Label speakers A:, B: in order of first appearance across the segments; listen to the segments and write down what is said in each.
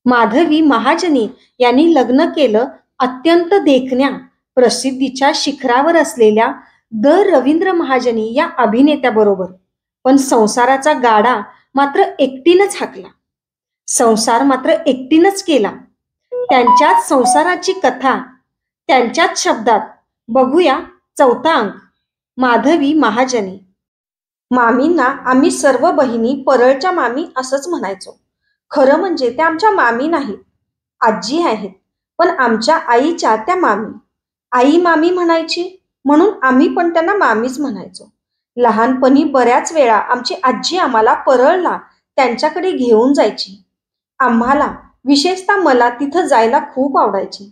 A: माधवी महाजनी यांनी लग्न केलं अत्यंत देखण्या प्रसिद्धीच्या शिखरावर असलेल्या द रवींद्र महाजनी या अभिनेत्याबरोबर. पण संसाराचा गाडा मात्र एकटीनच हाकला. संसार मात्र एकटीनच केला. त्यांच्याच संसाराची कथा त्यांच्याच शब्दात बघूया. चौथा अंक. माधवी महाजनी. मामींना आम्ही सर्व बहिणी परळच्या मामी असंच म्हणायचो. खरं म्हणजे त्या आमच्या मामी नाहीत, आजी आहेत. पण आमच्या आईच्या त्या मामी. आई मामी म्हणायची म्हणून आम्ही पण त्यांना मामीच म्हणायचो. लहानपणी बऱ्याच वेळा आमची आजी आम्हाला परळला त्यांच्याकडे घेऊन जायची. आम्हाला, विशेषतः मला तिथं जायला खूप आवडायचे.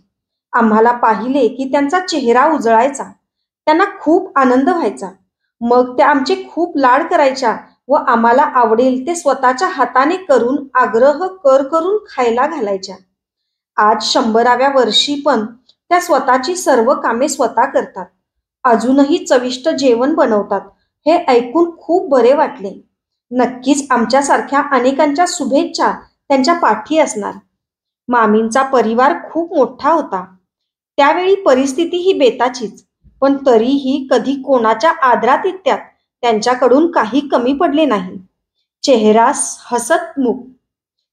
A: आम्हाला पाहिले की त्यांचा चेहरा उजळायचा, त्यांना खूप आनंद व्हायचा. मग त्या आमचे खूप लाड करायच्या व आम्हाला आवडेल ते स्वतःच्या हाताने करून आग्रह करून खायला घालायच्या. आज 100व्या वर्षी पण त्या स्वतःची सर्व कामे स्वतः करतात. अजूनही चविष्ट जेवण बनवतात. हे ऐकून खूप बरे वाटले. नक्कीच आमच्यासारख्या अनेकांच्या शुभेच्छा त्यांच्या पाठी असणार. मामींचा परिवार खूप मोठा होता. त्यावेळी परिस्थिती ही बेताचीच, पण तरीही कधी कोणाच्या आदरातिथ्यात त्यांच्याकडून काही कमी पडले नाही. चेहरा हसतमुख,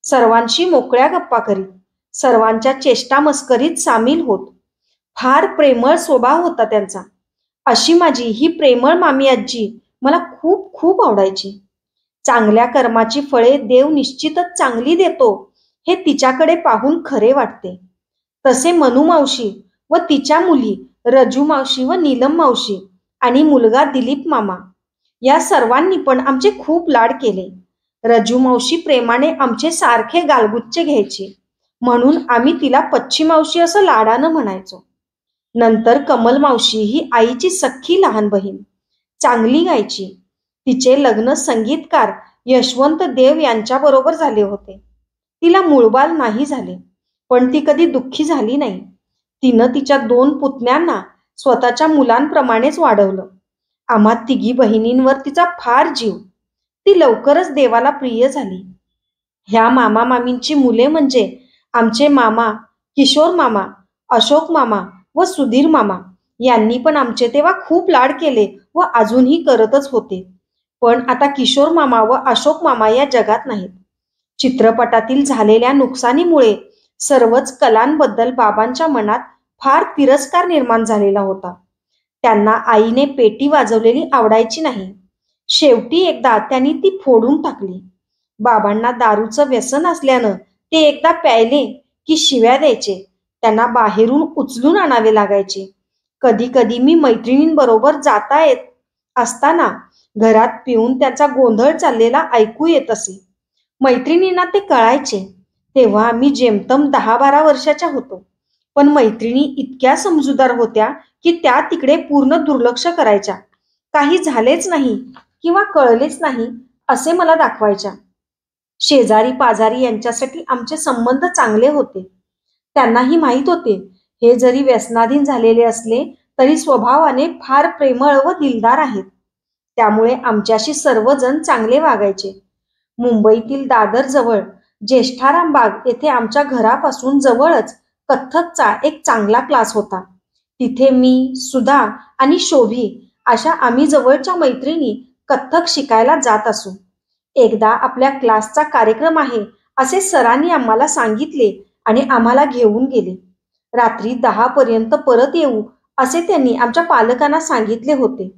A: सर्वांशी मोकळ्या गप्पा करीत, सर्वांच्या चेष्टा मस्करीत सामील होत. फार प्रेमळ स्वभाव होता त्यांचा. अशी माझी ही प्रेमळ मामी आजी मला खूप खूप आवडायची. चांगल्या कर्माची फळे देव निश्चितच चांगली देतो हे तिच्याकडे पाहून खरे वाटते. तसे मनू मावशी व तिच्या मुली रजू मावशी व नीलम मावशी आणि मुलगा दिलीप मामा या सर्वांनी पण आमचे खूप लाड केले. रजू मावशी प्रेमाने आमचे सारखे गालगुच्चे घ्यायची, म्हणून आम्ही तिला पच्छी मावशी असं लाडानं म्हणायचो. नंतर कमल मावशी ही आईची सख्खी लहान बहीण, चांगली गायची. तिचे लग्न संगीतकार यशवंत देव यांच्याबरोबर झाले होते. तिला मूळबाल नाही झाले, पण ती कधी दुःखी झाली नाही. तिनं तिच्या 2 पुतण्यांना स्वतःच्या मुलांप्रमाणेच वाढवलं. आम्हा तिघी बहिणींवर तिचा फार जीव. ती लवकरच देवाला प्रिय झाली. ह्या मामा मामींची मुले म्हणजे आमचे मामा किशोर मामा, अशोक मामा व सुधीर मामा यांनी पण आमचे तेव्हा खूप लाड केले व अजूनही करतच होते. पण आता किशोर मामा व अशोक मामा या जगात नाहीत. चित्रपटातील झालेल्या नुकसानीमुळे सर्वच कलांबद्दल बाबांच्या मनात फार तिरस्कार निर्माण झालेला होता. त्यांना आईने पेटी वाजवलेली आवडायची नाही. शेवटी एकदा त्यांनी ती फोडून टाकली. बाबांना दारूचं व्यसन असल्यानं ते एकदा प्यायले की शिव्या द्यायचे. त्यांना बाहेरून उचलून आणावे लागायचे. कधी कधी मी मैत्रिणींबरोबर जाता येत असताना घरात पिऊन त्याचा गोंधळ चाललेला ऐकू येत असे. मैत्रिणींना ते कळायचे. तेव्हा आम्ही जेमतेम 10-12 वर्षाच्या होतो. पण मैत्रिणी इतक्या समजूतदार होत्या की त्या तिकडे पूर्ण दुर्लक्ष करायच्या. काही झालेच नाही किंवा कळलेच नाही असे मला दाखवायच्या. शेजारी पाजारी यांच्यासाठी आमचे संबंध चांगले होते. त्यांनाही माहीत होते हे जरी व्यसनाधीन झालेले असले तरी स्वभावाने फार प्रेमळ व दिलदार आहेत. त्यामुळे आमच्याशी सर्वजण चांगले वागायचे. मुंबईतील दादर जवळ ज्येष्ठाराम बाग येथे आमच्या घरापासून जवळच कथ्थकचा एक चांगला क्लास होता. तिथे मी, सुधा आणि शोभी अशा आम्ही जवळच्या मैत्रिणी कथ्थक शिकायला जात असू. एकदा आपल्या क्लासचा कार्यक्रम आहे असे सरांनी आम्हाला सांगितले आणि आम्हाला घेऊन गेले. रात्री 10 पर्यंत परत येऊ असे त्यांनी आमच्या पालकांना सांगितले होते.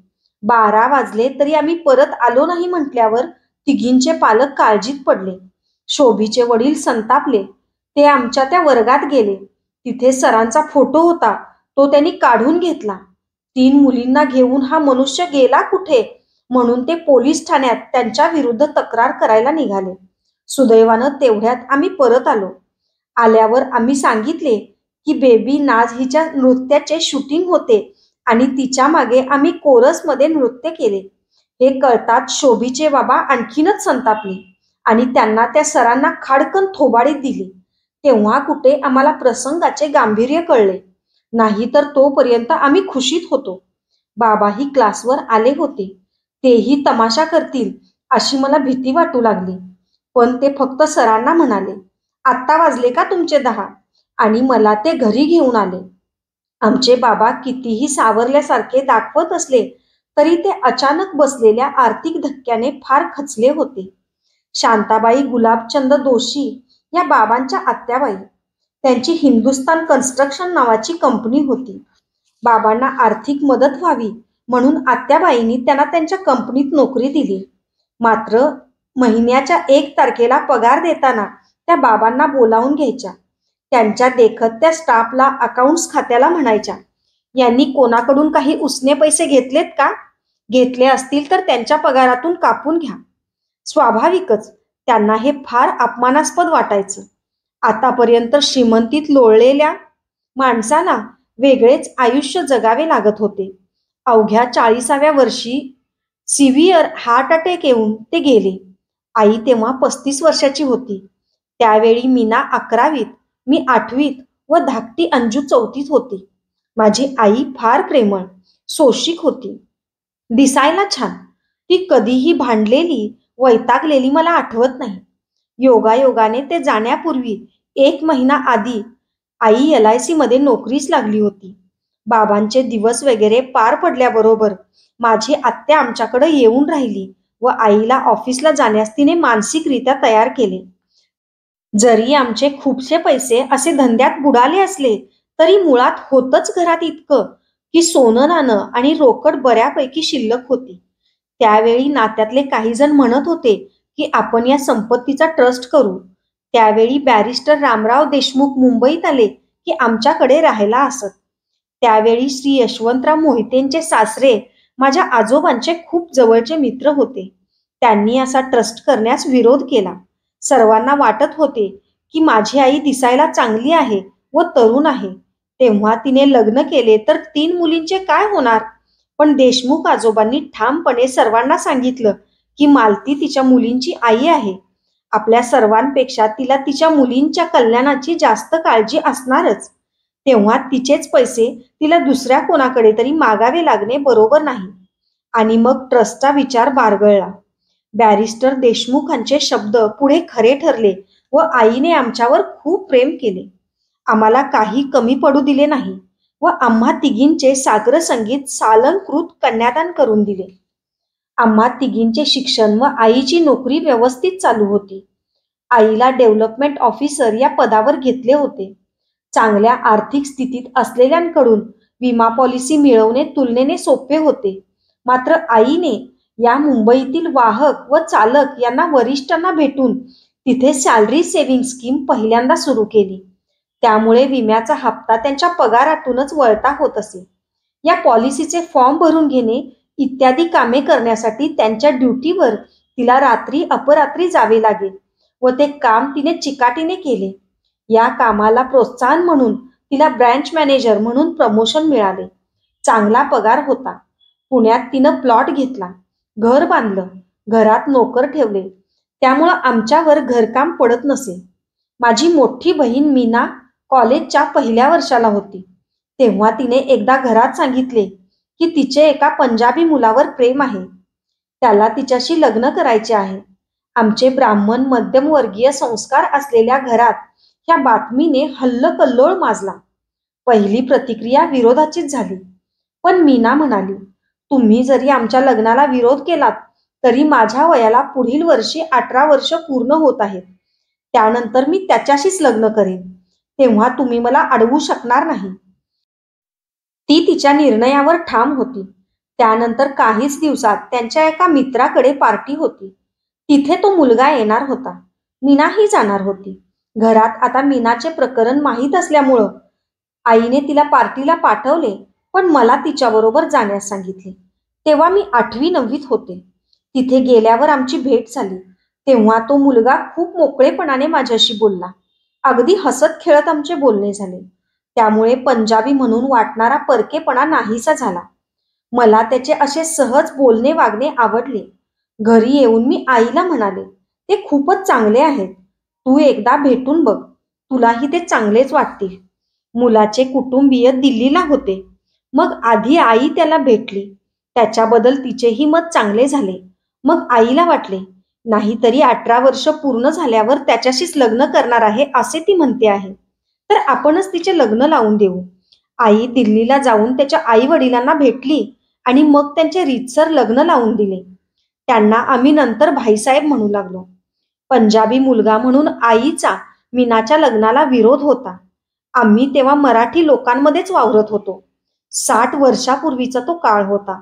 A: 12 वाजले तरी आम्ही परत आलो नाही म्हटल्यावर तिघींचे पालक काळजीत पडले. शोभीचे वडील संतापले. ते आमच्या त्या वर्गात गेले. तिथे सरांचा फोटो होता, तो त्यांनी काढून घेतला. 3 मुलींना घेऊन हा मनुष्य गेला कुठे म्हणून ते पोलीस ठाण्यात त्यांच्या विरुद्ध तक्रार करायला निघाले. सुदैवानं तेवढ्यात आम्ही परत आलो. आल्यावर आम्ही सांगितले की बेबी नाज हिच्या नृत्याचे शूटिंग होते आणि तिच्या मागे आम्ही कोरसमध्ये नृत्य केले. हे कळताच शोभीचे बाबा आणखीनच संतापले आणि त्यांना त्या सरांना खाडकन थोबाडीत दिली. तेव्हा कुठे आम्हाला प्रसंगाचे गांभीर्य कळले, नाही तर तोपर्यंत आम्ही खुशीत होतो. बाबाही क्लासवर आले होते. तेही तमाशा करतील अशी मला भीती वाटू लागली. पण ते फक्त सरांना म्हणाले, आत्ता वाजले का तुमचे 10? आणि मला ते घरी घेऊन आले. आमचे बाबा कितीही सावरल्यासारखे दाखवत असले तरी ते अचानक बसलेल्या आर्थिक धक्क्याने फार खचले होते. शांताबाई गुलाबचंद दोशी या बाबांच्या आत्याबाई. त्यांची हिंदुस्तान कन्स्ट्रक्शन नावाची कंपनी होती. बाबांना आर्थिक मदत व्हावी म्हणून आत्याबाईंनी त्यांना त्यांच्या कंपनीत नोकरी दिली. मात्र महिन्याच्या 1 तारखेला पगार देताना त्या बाबांना बोलावून घ्यायच्या. त्यांच्या देखत त्या स्टाफला अकाउंट्स खात्याला म्हणायच्या, यांनी कोणाकडून काही उसने पैसे घेतलेत का? घेतले असतील तर त्यांच्या पगारातून कापून घ्या. स्वाभाविकच त्यांना हे फार अपमानास्पद वाटायचं. आतापर्यंत श्रीमंतीत लोळलेल्या माणसाला वेगळेच आयुष्य जगावे लागत होते. अवघ्या 40व्या वर्षी सिव्हिअर हार्ट अटॅक येऊन ते गेले. आई तेव्हा 35 वर्षाची होती. त्यावेळी मीना 11वीत, मी 8वीत व धाकटी अंजू 4थीत होती. माझी आई फार प्रेमळ, सोशिक होती. दिसायला छान. ती कधीही भांडलेली, वैतागलेली मला आठवत नाही. योगायोगाने ते जाण्यापूर्वी 1 महिना आधी आई LIC मध्ये नोकरीस लागली होती. बाबांचे दिवस वगैरे पार पडल्याबरोबर माझी आत्या आमच्याकडे येऊन राहिली व आईला ऑफिसला जाण्यास तिने मानसिकरित्या तयार केले. जरी आमचे खूपसे पैसे असे धंद्यात बुडाले असले तरी मुळात होतच घरात इतकं की सोनं नाणं आणि रोकड बऱ्यापैकी शिल्लक होती. त्यावेळी नात्यातले काही जण म्हणत होते की आपण या संपत्तीचा ट्रस्ट करू. त्यावेळी बॅरिस्टर रामराव देशमुख मुंबईत आले की आमच्याकडे राहायला असत. त्यावेळी श्री यशवंतराव मोहितेंचे सासरे माझ्या आजोबांचे खूप जवळचे मित्र होते. त्यांनी असा ट्रस्ट करण्यास विरोध केला. सर्वांना वाटत होते की माझी आई दिसायला चांगली आहे व तरुण आहे. तेव्हा तिने लग्न केले तर 3 मुलींचे काय होणार? पण देशमुख आजोबांनी ठामपणे सर्वांना सांगितलं की मालती तिच्या मुलींची आई आहे. आपल्या सर्वांपेक्षा तिला तिच्या मुलींच्या कल्याणाची जास्त काळजी असणारच. तेव्हा तिचेच पैसे तिला दुसऱ्या कोणाकडे तरी मागावे लागणे बरोबर नाही. आणि मग ट्रस्टचा विचार बारगळला. बॅरिस्टर देशमुखांचे शब्द पुढे खरे ठरले व आईने आमच्यावर खूप प्रेम केले. आम्हाला काही कमी पडू दिले नाही व आम्हा तिघींचे सागर संगीत सालंकृत कन्यादान करून दिले. आम्हा तिघींचे शिक्षण व आईची नोकरी व्यवस्थित चालू होती. आईला डेव्हलपमेंट ऑफिसर या पदावर घेतले होते. चांगल्या आर्थिक स्थितीत असलेल्यांकडून विमा पॉलिसी मिळवणे तुलनेने सोपे होते. मात्र आईने या मुंबईतील वाहक व चालक यांना वरिष्ठांना भेटून तिथे सॅलरी सेव्हिंग स्कीम पहिल्यांदा सुरू केली. त्यामुळे विम्याचा हप्ता त्यांच्या पगारातूनच वळता होत असे. या पॉलिसीचे फॉर्म भरून घेणे इत्यादी कामे करण्यासाठी त्यांच्या ड्युटीवर तिला रात्री अपरात्री जावे लागे व ते काम तिने चिकाटीने केले. या कामाला प्रोत्साहन म्हणून तिला ब्रँच मॅनेजर म्हणून प्रमोशन मिळाले. चांगला पगार होता. पुण्यात तिनं प्लॉट घेतला, घर बांधलं, घरात नोकर ठेवले. त्यामुळं आमच्यावर घरकाम पडत नसे. माझी मोठी बहीण मीना कॉलेजच्या 1ल्या वर्षाला होती. तेव्हा तिने एकदा घरात सांगितले की तिचे एका पंजाबी मुलावर प्रेम आहे. त्याला तिच्याशी लग्न करायचे आहे. आमचे ब्राह्मण मध्यमवर्गीय संस्कार असलेल्या घरात ह्या बातमीने हल्लकल्लोळ माजला. पहिली प्रतिक्रिया विरोधाचीच झाली. पण मीना म्हणाली, तुम्ही जरी आमच्या लग्नाला विरोध केलात तरी माझ्या वयाला पुढील वर्षी 18 वर्ष पूर्ण होत आहेत. त्यानंतर मी त्याच्याशीच लग्न करेन. तेव्हा तुम्ही मला अडवू शकणार नाही. ती तिच्या निर्णयावर ठाम होती. त्यानंतर काहीच दिवसात त्यांच्या एका मित्राकडे पार्टी होती. तिथे तो मुलगा येणार होता. मीनाही जाणार होती. घरात आता मीनाचे प्रकरण माहीत असल्यामुळं आईने तिला पार्टीला पाठवले, पण मला तिच्याबरोबर जाण्यास सांगितले. तेव्हा मी 8वी-9वीत होते. तिथे गेल्यावर आमची भेट झाली. तेव्हा तो मुलगा खूप मोकळेपणाने माझ्याशी बोलला. अगदी हसत खेळत आमचे बोलणे झाले. त्यामुळे पंजाबी म्हणून वाटणारा परकेपणा नाहीसा झाला. मला त्याचे असे सहज बोलणे वागणे आवडले. घरी येऊन मी आईला म्हणाले, ते खूपच चांगले आहेत. तू एकदा भेटून बघ, तुलाही ते चांगलेच वाटतील. मुलाचे कुटुंबीय दिल्लीला होते. मग आधी आई त्याला भेटली. त्याच्याबद्दल तिचेही मत चांगले झाले. मग आईला वाटले नाहीतरी 18 वर्ष पूर्ण झाल्यावर त्याच्याशीच लग्न करणार आहे असे ती म्हणते आहे. तर आपणच तिचे लग्न लावून देऊ. आई दिल्लीला जाऊन त्याच्या आई वडिलांना भेटली आणि मग त्यांचे रीतसर लग्न लावून दिले. त्यांना आम्ही नंतर भाईसाहेब म्हणू लागलो. पंजाबी मुलगा म्हणून आईचा मीनाच्या लग्नाला विरोध होता. आम्ही तेव्हा मराठी लोकांमध्येच वावरत होतो. 60 वर्षापूर्वीचा तो काळ होता.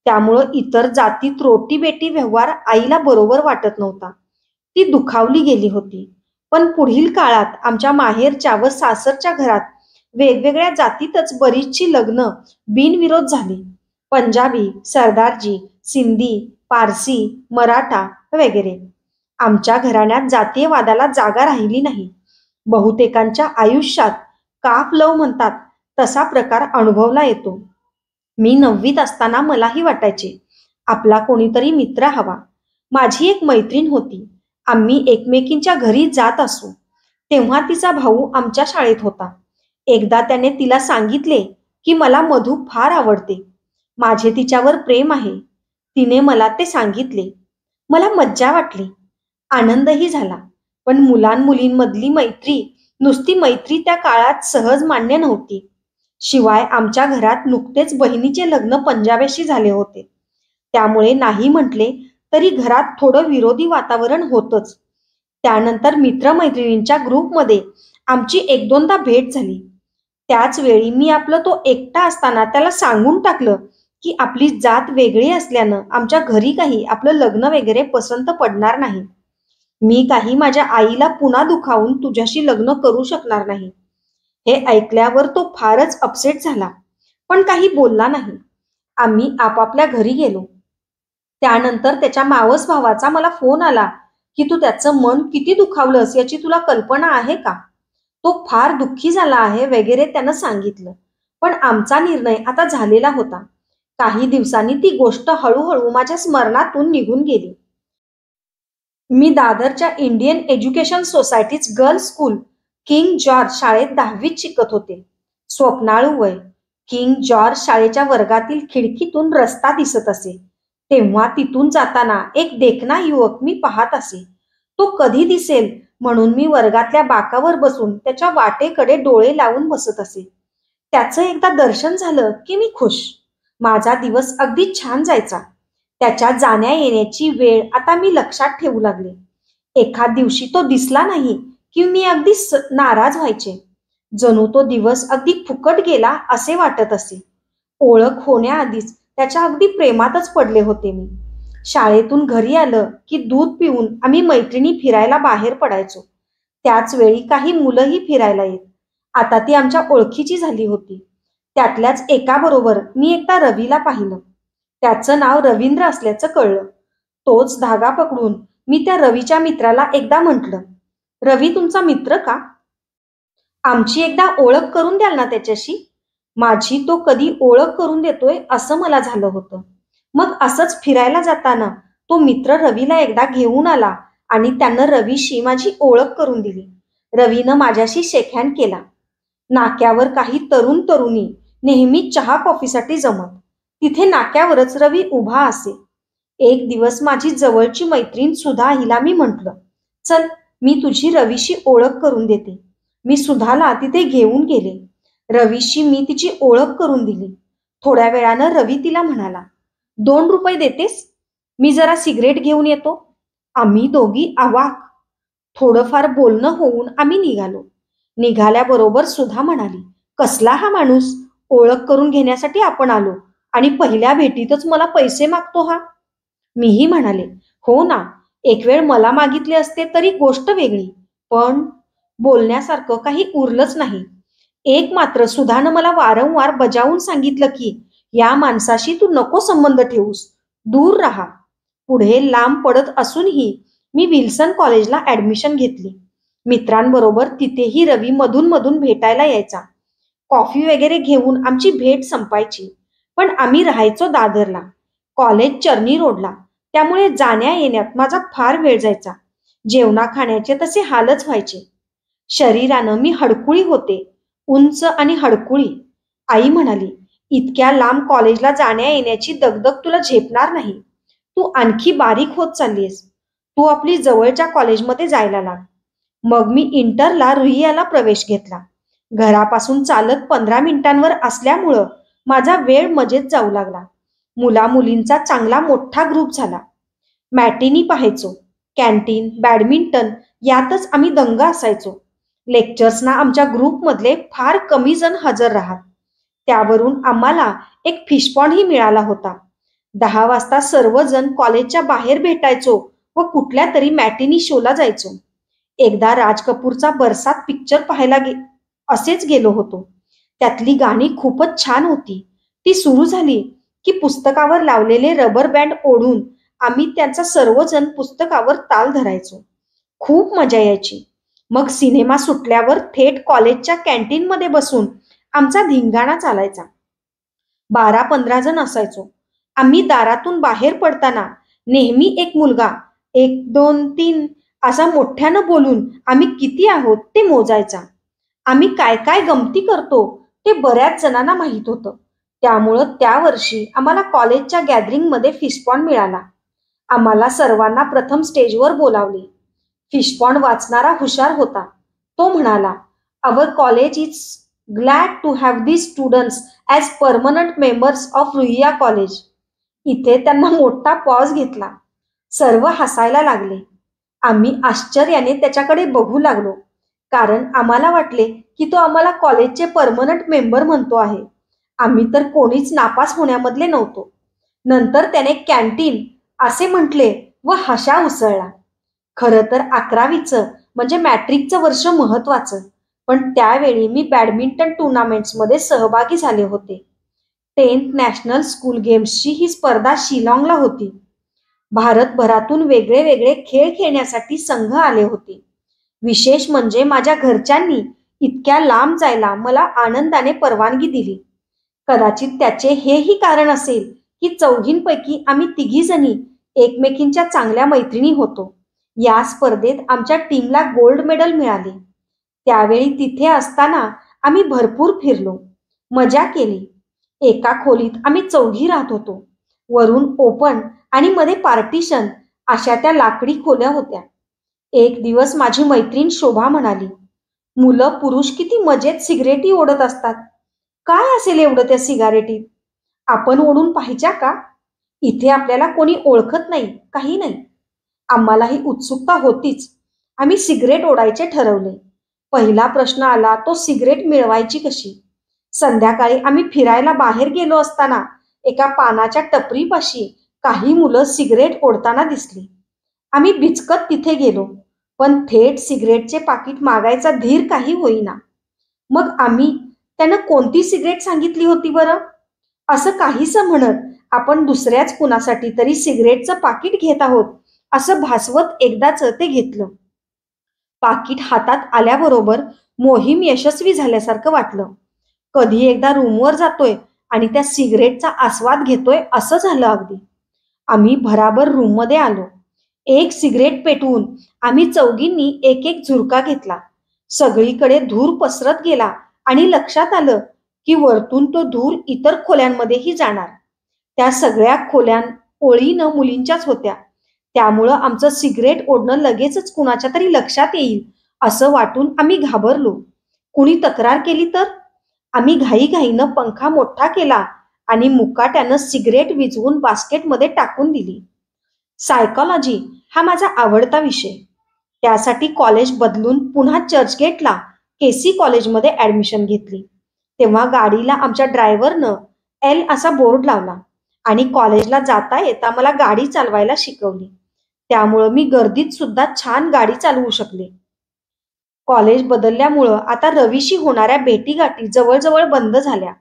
A: त्यामुळं इतर जातीत रोटीबेटी व्यवहार आईला बरोबर वाटत नव्हता. ती दुखावली गेली होती. पण पुढील काळात आमच्या माहेरच्या व सासरच्या घरात वेगवेगळ्या जातीतच बरीचशी लग्न बिनविरोध झाली. पंजाबी, सरदारजी, सिंधी, पारसी, मराठा वगैरे. आमच्या घराण्यात जातीयवादाला जागा राहिली नाही. बहुतेकांच्या आयुष्यात काफ लव म्हणतात तसा प्रकार अनुभवला येतो. मी 9वीत असताना मलाही वाटायचे आपला कोणीतरी मित्र हवा. माझी एक मैत्रीण होती. आम्ही एकमेकींच्या घरी जात असू तेव्हा तिचा भाऊ आमच्या शाळेत होता. एकदा त्याने तिला सांगितले की मला मधू फार आवडते, माझे तिच्यावर प्रेम आहे. तिने मला ते सांगितले. मला मज्जा वाटली, आनंदही झाला. पण मुलांमुलींमधली मैत्री नुसती मैत्री त्या काळात सहज मान्य नव्हती. शिवाय आमच्या घरात नुकतेच बहिणीचे लग्न पंजाबीशी झाले होते. त्यामुळे नाही म्हटले तरी घरात थोडं विरोधी वातावरण होतच. त्यानंतर मित्रमैत्रिणींच्या ग्रुपमध्ये आमची 1-2दा भेट झाली. त्याच वेळी मी आपलं तो एकटा असताना त्याला सांगून टाकलं की आपली जात वेगळी असल्यानं आमच्या घरी काही आपलं लग्न वगैरे पसंत पडणार नाही. मी काही माझ्या आईला पुन्हा दुखावून तुझ्याशी लग्न करू शकणार नाही. हे ऐकल्यावर तो फारच अपसेट झाला, पण काही बोलला नाही. आम्ही आपापल्या घरी गेलो. त्यानंतर त्याच्या मावस भावाचा मला फोन आला की तू त्याचं मन किती दुखावलंस याची तुला कल्पना आहे का? तो फार दुःखी झाला आहे वगैरे त्यानं सांगितलं. पण आमचा निर्णय आता झालेला होता. काही दिवसांनी ती गोष्ट हळूहळू माझ्या स्मरणातून निघून गेली. मी दादरच्या Indian education societies girls school king George शाळेत 10वीत शिकत होते. स्वप्नाळू वय. किंग जॉर्ज शाळेच्या वर्गातील खिडकीतून रस्ता दिसत असे तेव्हा तिथून जाताना एक देखणा युवक मी पाहत असे. तो कधी दिसेल म्हणून मी वर्गातल्या बाकावर बसून त्याच्या वाटेकडे डोळे लावून बसत असे. त्याचं एकदा दर्शन झालं की मी खुश. माझा दिवस अगदी छान जायचा. त्याच्या जाण्या येण्याची वेळ आता मी लक्षात ठेवू लागले. एखाद दिवशी तो दिसला नाही की मी अगदी नाराज व्हायचे. जणू तो दिवस अगदी फुकट गेला असे वाटत असे. ओळख होण्याआधीच त्याच्या अगदी प्रेमातच पडले होते मी. शाळेतून घरी आलं की दूध पिऊन आम्ही मैत्रिणी फिरायला बाहेर पडायचो. त्याच वेळी काही मुलंही फिरायला येत. आता ती आमच्या ओळखीची झाली होती. त्यातल्याच एकाबरोबर मी एकदा रवीला पाहिलं. त्याचं नाव रवींद्र असल्याचं कळलं. तोच धागा पकडून मी त्या रवीच्या मित्राला एकदा म्हटलं, रवी तुमचा मित्र का? आमची एकदा ओळख करून द्याल ना त्याच्याशी? माझी तो कधी ओळख करून देतोय असं मला झालं होतं. मग असंच फिरायला जाताना तो मित्र रवीला एकदा घेऊन आला आणि त्यानं रवीशी माझी ओळख करून दिली. रवीनं माझ्याशी शेकहँड केला. नाक्यावर काही तरुण तरुणी नेहमी चहा कॉफीसाठी जमत. तिथे नाक्यावरच रवी उभा असे. एक दिवस माझी जवळची मैत्रीण सुधा हिला मी म्हटलं, चल मी तुझी रवीशी ओळख करून देते. मी सुधाला तिथे घेऊन गेले. रवीशी मी तिची ओळख करून दिली. थोड्या वेळानं रवी तिला म्हणाला, 2 रुपये देतेस? मी जरा सिगरेट घेऊन येतो. आम्ही दोघी अवाक. थोडंफार बोलणं होऊन आम्ही निघालो. निघाल्याबरोबर सुधा म्हणाली, कसला हा माणूस? ओळख करून घेण्यासाठी आपण आलो आणि पहिल्या भेटीतच मला पैसे मागतो हा. मीही म्हणाले, हो ना, एक वेळ मला मागितले असते तरी गोष्ट वेगळी, पण बोलण्यासारखं काही उरलंच नाही. एक मात्र सुधानं मला वारंवार बजावून सांगितलं की या माणसाशी तू नको संबंध ठेवूस, दूर राहा. पुढे लांब पडत असूनही मी विल्सन कॉलेजला ऍडमिशन घेतली. मित्रांबरोबर तिथेही रवी मधून मधून भेटायला यायचा. कॉफी वगैरे घेऊन आमची भेट संपायची. पण आम्ही राहायचो दादरला. कॉलेज चर्नी रोडला. त्यामुळे जाण्या येण्यात माझा फार वेळ जायचा. जेवणा खाण्याचे तसे हालच व्हायचे. शरीरानं मी हडकुळी होते, उंच आणि हडकुळी. आई म्हणाली, इतक्या लांब कॉलेजला जाण्या येण्याची दगदग तुला झेपणार नाही. तू आणखी बारीक होत चाललीस. तू आपली जवळच्या कॉलेजमध्ये जायला लाग. मग मी इंटरला रुईयाला प्रवेश घेतला. घरापासून चालत 15 मिनिटांवर असल्यामुळं माझा वेळ मजेत जाऊ लागला. मुला-मुलींचा चांगला मोठा ग्रुप झाला. मॅटिनी पाहायचो. कॅन्टीन, बॅडमिंटन यातच आम्ही दंग असायचो. लेक्चर्सना आमच्या ग्रुपमधले फार कमी जण हजर राहत. त्यावरून आम्हाला एक फिशपॉन्डही मिळाला होता. 10 वाजता सर्वजण कॉलेजच्या बाहेर भेटायचो व कुठल्या तरी मॅटिनी शोला जायचो. एकदा राज कपूरचा बरसात पिक्चर पाहायला असेच गेलो होतो. त्यातली गाणी खूपच छान होती. ती सुरू झाली की पुस्तकावर लावलेले रबर बँड ओढून आम्ही त्यांचा सर्वजण पुस्तकावर ताल धरायचो. खूप मजा यायची. मग सिनेमा सुटल्यावर थेट कॉलेजच्या कॅन्टीनमध्ये बसून आमचा धिंगाणा चालायचा. 12-15 जण असायचो. आम्ही दारातून बाहेर पडताना नेहमी एक मुलगा 1, 2, 3 असा मोठ्यानं बोलून आम्ही किती आहोत ते मोजायचा. आम्ही काय काय गमती करतो ते बऱ्याच जणांना माहीत होतं. त्यामुळं त्या वर्षी आम्हाला कॉलेजच्या गॅदरिंगमध्ये फिशपॉन्ड मिळाला. आम्हाला सर्वांना प्रथम स्टेजवर बोलावले. फिशपॉन्ड वाचणारा हुशार होता. तो म्हणाला, "our college is glad to have these students as permanent members of Ruia college." इथे त्यांना मोठा पॉज घेतला. सर्व हसायला लागले. आम्ही आश्चर्याने त्याच्याकडे बघू लागलो, कारण आम्हाला वाटले की तो आम्हाला कॉलेजचे परमनंट मेंबर म्हणतो आहे. आम्ही तर कोणीच नापास होण्यामधले नव्हतो. नंतर त्याने कॅन्टीन असे म्हटले व हशा उसळला. खरं तर 11वीचं म्हणजे मॅट्रिकचं वर्ष महत्वाचं, पण त्यावेळी मी बॅडमिंटन टुर्नामेंट्समध्ये सहभागी झाले होते. 10th नॅशनल स्कूल गेम्सची ही स्पर्धा शिलाँगला होती. भारतभरातून वेगळे वेगळे खेळ खेळण्यासाठी संघ आले होते. विशेष म्हणजे माझ्या घरच्यांनी इतक्या लांब जायला मला आनंदाने परवानगी दिली. कदाचित त्याचे हेही कारण असेल की चौघींपैकी आम्ही तिघीजणी एकमेकींच्या चांगल्या मैत्रिणी होतो. या स्पर्धेत आमच्या टीमला गोल्ड मेडल मिळाले. त्यावेळी तिथे असताना आम्ही भरपूर फिरलो, मजा केली. एका खोलीत आम्ही चौघी राहत होतो. वरून ओपन आणि मध्ये पार्टिशन अशा त्या लाकडी खोल्या होत्या. एक दिवस माझी मैत्रीण शोभा म्हणाली, "मुलं पुरुष किती मजेत सिगरेटी ओढत असतात. काय असेल एवढं त्या सिगारेटीत? आपण ओढून पाहिजा का? इथे आपल्याला कोणी ओळखत नाही, काही नाही." आम्हालाही उत्सुकता होतीच. आम्ही सिगरेट ओढायचे ठरवले. पहिला प्रश्न आला तो सिगरेट मिळवायची कशी. संध्याकाळी आम्ही फिरायला बाहेर गेलो असताना एका पानाच्या टपरीपाशी काही मुलं सिगरेट ओढताना दिसली. आम्ही बिचकत तिथे गेलो, पण थेट सिगरेटचे पाकिट मागायचा धीर काही होईना. मग आम्ही त्यानं कोणती सिगरेट सांगितली होती बरं? असं काहीसं म्हणत आपण दुसऱ्याच कुणासाठी तरी सिगरेटचं पाकिट घेत आहोत असं भासवत एकदाच ते घेतलं. पाकिट हातात आल्याबरोबर मोहीम यशस्वी झाल्यासारखं वाटलं. कधी एकदा रूमवर जातोय आणि त्या सिगरेटचा आस्वाद घेतोय असं झालं अगदी. आम्ही भराभर रूममध्ये आलो. एक सिगरेट पेटवून आम्ही चौघींनी एक एक झुरका घेतला. सगळीकडे धूर पसरत गेला आणि लक्षात आलं की वरतून तो धूर इतर खोल्यांमध्येही जाणार. त्या सगळ्या खोल्या ओळीनं मुलींच्याच होत्या. त्यामुळं आमचं सिगरेट ओढणं लगेचच कुणाच्या तरी लक्षात येईल असं वाटून आम्ही घाबरलो. कुणी तक्रार केली तर? आम्ही घाईघाईनं पंखा मोठा केला आणि मुकाट्यानं सिगरेट विझवून बास्केटमध्ये टाकून दिली. सायकॉलॉजी हा माझा आवडता विषय. त्यासाठी कॉलेज बदलून पुन्हा चर्चगेटला केसी कॉलेजमध्ये ॲडमिशन घेतली. तेव्हा गाडीला आमच्या ड्रायव्हरनं एल असा बोर्ड लावला आणि कॉलेजला जाता येता मला गाडी चालवायला शिकवली. त्यामुळं मी गर्दीत सुद्धा छान गाडी चालवू शकले. कॉलेज बदलल्यामुळं आता रवीशी होणाऱ्या भेटीगाठी जवळजवळ बंद झाल्या.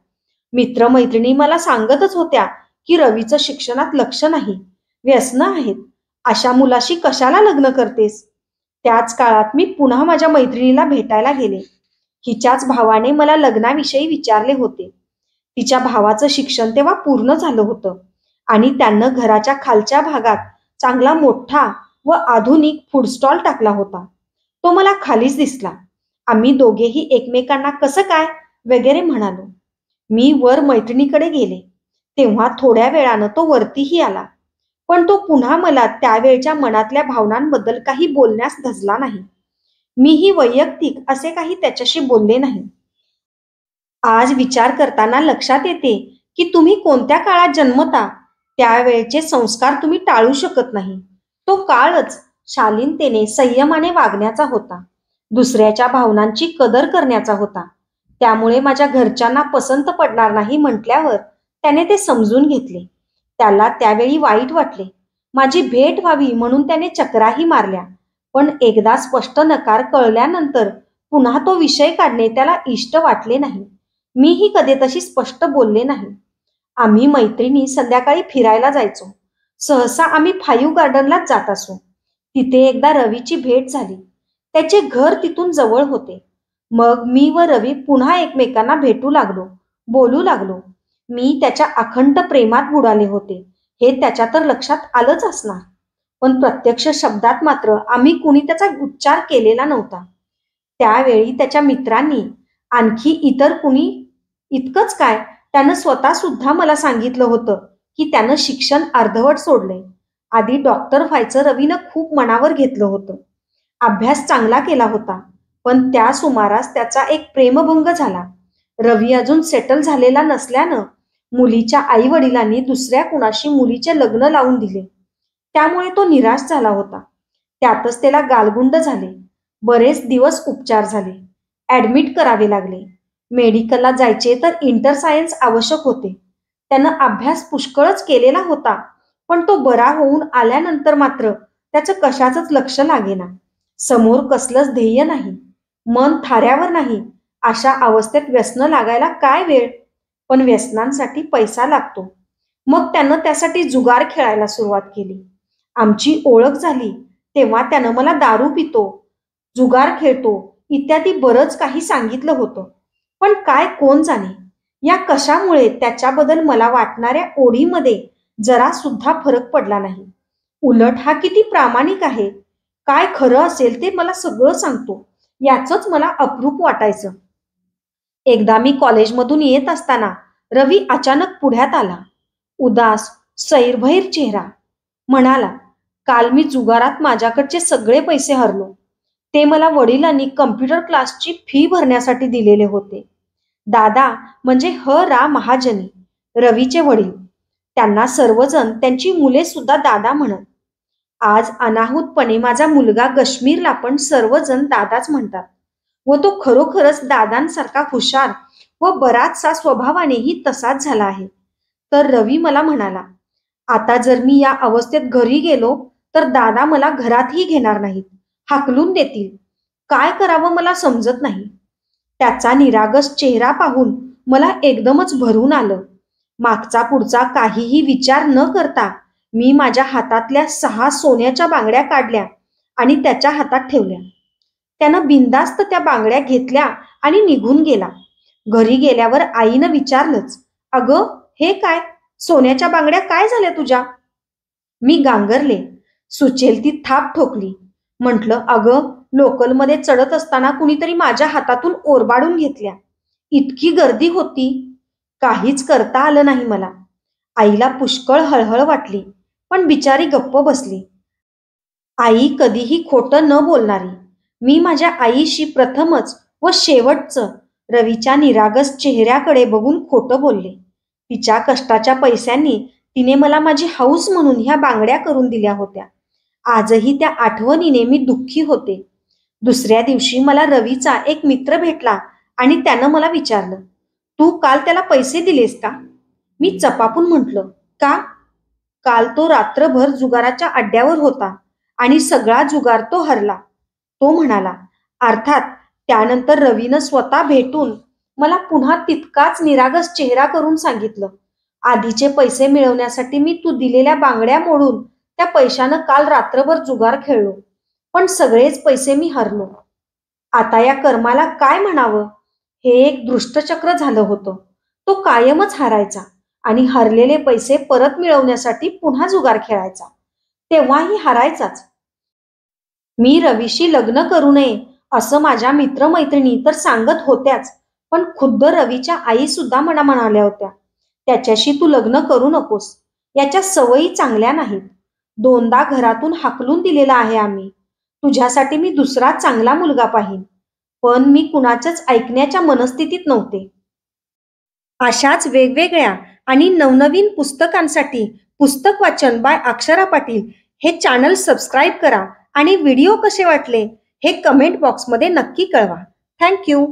A: मित्रमैत्रिणी मला सांगतच होत्या की रवीचं शिक्षणात लक्ष नाही, व्यसनं आहेत, अशा मुलाशी कशाला लग्न करतेस? त्याच काळात मी पुन्हा माझ्या मैत्रिणीला भेटायला गेले. हिच्याच भावाने मला लग्नाविषयी विचारले होते. तिच्या भावाचं शिक्षण तेव्हा पूर्ण झालं होतं आणि त्यानं घराच्या खालच्या भागात चांगला मोठा व आधुनिक फूड स्टॉल टाकला होता. तो मला खालीच दिसला. आम्ही दोघेही एकमेकांना कसं काय वगैरे म्हणालो. मी वर मैत्रिणीकडे गेले तेव्हा थोड्या वेळानं तो वरतीही आला. पण तो पुन्हा मला त्यावेळच्या मनातल्या भावनांबद्दल काही बोलण्यास धजला नाही. मीही वैयक्तिक असे काही त्याच्याशी बोलले नाही. आज विचार करताना लक्षात येते की तुम्ही कोणत्या काळात जन्मता त्यावेळचे संस्कार तुम्ही टाळू शकत नाही. तो काळच शालीनतेने संयमाने वागण्याचा होता, दुसऱ्याच्या भावनांची कदर करण्याचा होता. त्यामुळे माझ्या घरच्यांना पसंत पडणार नाही म्हटल्यावर त्याने ते समजून घेतले. त्याला त्यावेळी वाईट वाटले. माझी भेट व्हावी म्हणून त्याने चकराही मारल्या. पण एकदा स्पष्ट नकार कळल्यानंतर पुन्हा तो विषय काढणे त्याला इष्ट वाटले नाही. मीही कधी तशी स्पष्ट बोलले नाही. आम्ही मैत्रिणी संध्याकाळी फिरायला जायचो. सहसा आम्ही 5 गार्डनलाच जात असो. तिथे एकदा रवीची भेट झाली. त्याचे घर तिथून जवळ होते. मग मी व रवी पुन्हा एकमेकांना भेटू लागलो, बोलू लागलो. मी त्याच्या अखंड प्रेमात बुडाले होते हे त्याच्या तर लक्षात आलंच असणार. पण प्रत्यक्ष शब्दात मात्र आम्ही कुणी त्याचा उच्चार केलेला नव्हता. त्यावेळी त्याच्या मित्रांनी, आणखी इतर कुणी, इतकंच काय, त्यानं स्वतः सुद्धा मला सांगितलं होतं की त्यानं शिक्षण अर्धवट सोडलंय. आधी डॉक्टर व्हायचं रवीनं खूप मनावर घेतलं होतं. अभ्यास चांगला केला होता. पण त्या सुमारास त्याचा एक प्रेमभंग झाला. रवी अजून सेटल झालेला नसल्यानं मुलीच्या आई वडिलांनी दुसऱ्या कुणाशी मुलीचे लग्न लावून दिले. त्यामुळे तो निराश झाला होता. त्यातच त्याला गालगुंड झाले. बरेच दिवस उपचार झाले. ऍडमिट करावे लागले. मेडिकलला जायचे तर इंटर सायन्स आवश्यक होते. त्यानं अभ्यास पुष्कळच केलेला होता. पण तो बरा होऊन आल्यानंतर मात्र त्याचं कशाचंच लक्ष लागेना. समोर कसलंच ध्येय नाही, मन थाऱ्यावर नाही. अशा अवस्थेत व्यसन लागायला काय वेळ. पण व्यसनांसाठी पैसा लागतो. मग त्यानं त्यासाठी जुगार खेळायला सुरुवात केली. आमची ओळख झाली तेव्हा त्यानं मला दारू पितो, जुगार खेळतो इत्यादी बरंच काही सांगितलं होतं. पण काय कोण जाणे, या कशामुळे त्याच्याबद्दल मला वाटणाऱ्या ओढीमध्ये जरा सुद्धा फरक पडला नाही. उलट हा किती प्रामाणिक आहे. काय खरं असेल ते मला सगळं सांगतो, याचंच मला अप्रूप वाटायचं. एकदा मी कॉलेजमधून येत असताना रवी अचानक पुढ्यात आला. उदास, सैरभैर चेहरा. म्हणाला, काल मी जुगारात माझ्याकडचे सगळे पैसे हरलो. ते मला वडिलांनी कम्प्युटर क्लासची फी भरण्यासाठी दिलेले होते. दादा म्हणजे रा महाजनी, रवीचे वडील. त्यांना सर्वजण त्यांची मुले सुद्धा दादा म्हणत. आज अनाहूतपणे माझा मुलगा गश्मीरला पण सर्वजण दादाच म्हणतात. व तो खरोखरच दादांसारखा हुशार व बराचसा स्वभावानेही तसाच झाला आहे. तर रवी मला म्हणाला, आता जर मी या अवस्थेत घरी गेलो तर दादा मला घरातही घेणार नाहीत, हाकलून देतील. काय करावं मला समजत नाही. त्याचा निरागस चेहरा पाहून मला एकदमच भरून आलं. मागचा पुढचा काहीही विचार न करता मी माझ्या हातातल्या 6 सोन्याच्या बांगड्या काढल्या आणि त्याच्या हातात ठेवल्या. त्यानं बिनधास्त त्या बांगड्या घेतल्या आणि निघून गेला. घरी गेल्यावर आईनं विचारलंच, अगं हे काय, सोन्याच्या बांगड्या काय झाल्या तुझ्या? मी गांगरले. सुचेल ती थाप ठोकली. म्हटलं, अगं लोकलमध्ये चढत असताना कुणीतरी माझ्या हातातून ओरबाडून घेतल्या. इतकी गर्दी होती, काहीच करता आलं नाही मला. आईला पुष्कळ हळहळ वाटली, पण बिचारी गप्प बसली. आई कधीही खोटं न बोलणारी. मी माझ्या आईशी प्रथमच व शेवटचं रवीच्या निरागस चेहऱ्याकडे बघून खोटं बोलले. तिच्या कष्टाच्या पैशांनी तिने मला माझी हौस म्हणून ह्या बांगड्या करून दिल्या होत्या. आजही त्या आठवणीने मी दुःखी होते. दुसऱ्या दिवशी मला रवीचा एक मित्र भेटला आणि त्यानं मला विचारलं, तू काल त्याला पैसे दिलेस का? मी चपापून म्हटलं, का? काल तो रात्रभर जुगाराच्या अड्ड्यावर होता आणि सगळा जुगार तो हरला. तो म्हणाला. अर्थात त्यानंतर रवीनं स्वतः भेटून मला पुन्हा तितकाच निरागस चेहरा करून सांगितलं, आधीचे पैसे मिळवण्यासाठी मी तू दिलेल्या बांगड्या मोडून त्या पैशानं काल रात्रभर जुगार खेळलो, पण सगळेच पैसे मी हरलो. आता या कर्माला काय म्हणावं. हे एक दृष्टचक्र झालं होतं. तो कायमच हारायचा आणि हरलेले पैसे परत मिळवण्यासाठी पुन्हा जुगार खेळायचा, तेव्हाही हारायचाच. मी रवीशी लग्न करू नये असं माझ्या मित्रमैत्रिणी तर सांगत होत्याच, पण खुद्द रवीच्या आई सुद्धा मला म्हणाल्या होत्या, त्याच्याशी तू लग्न करू नकोस, याच्या सवयी चांगल्या नाहीत. दोनदा घरातून हाकलून दिलेला आहे आम्ही. तुझ्यासाठी मी दुसरा चांगला मुलगा पाहीन. पण मी कुणाचंच ऐकण्याच्या मनस्थितीत नव्हते. अशाच वेगवेगळ्या आणि नवनवीन पुस्तकांसाठी पुस्तक वाचन बाय अक्षरा पाटील हे चॅनल सबस्क्राईब करा आणि व्हिडिओ कसे वाटले हे कमेंट बॉक्समध्ये नक्की कळवा. Thank you.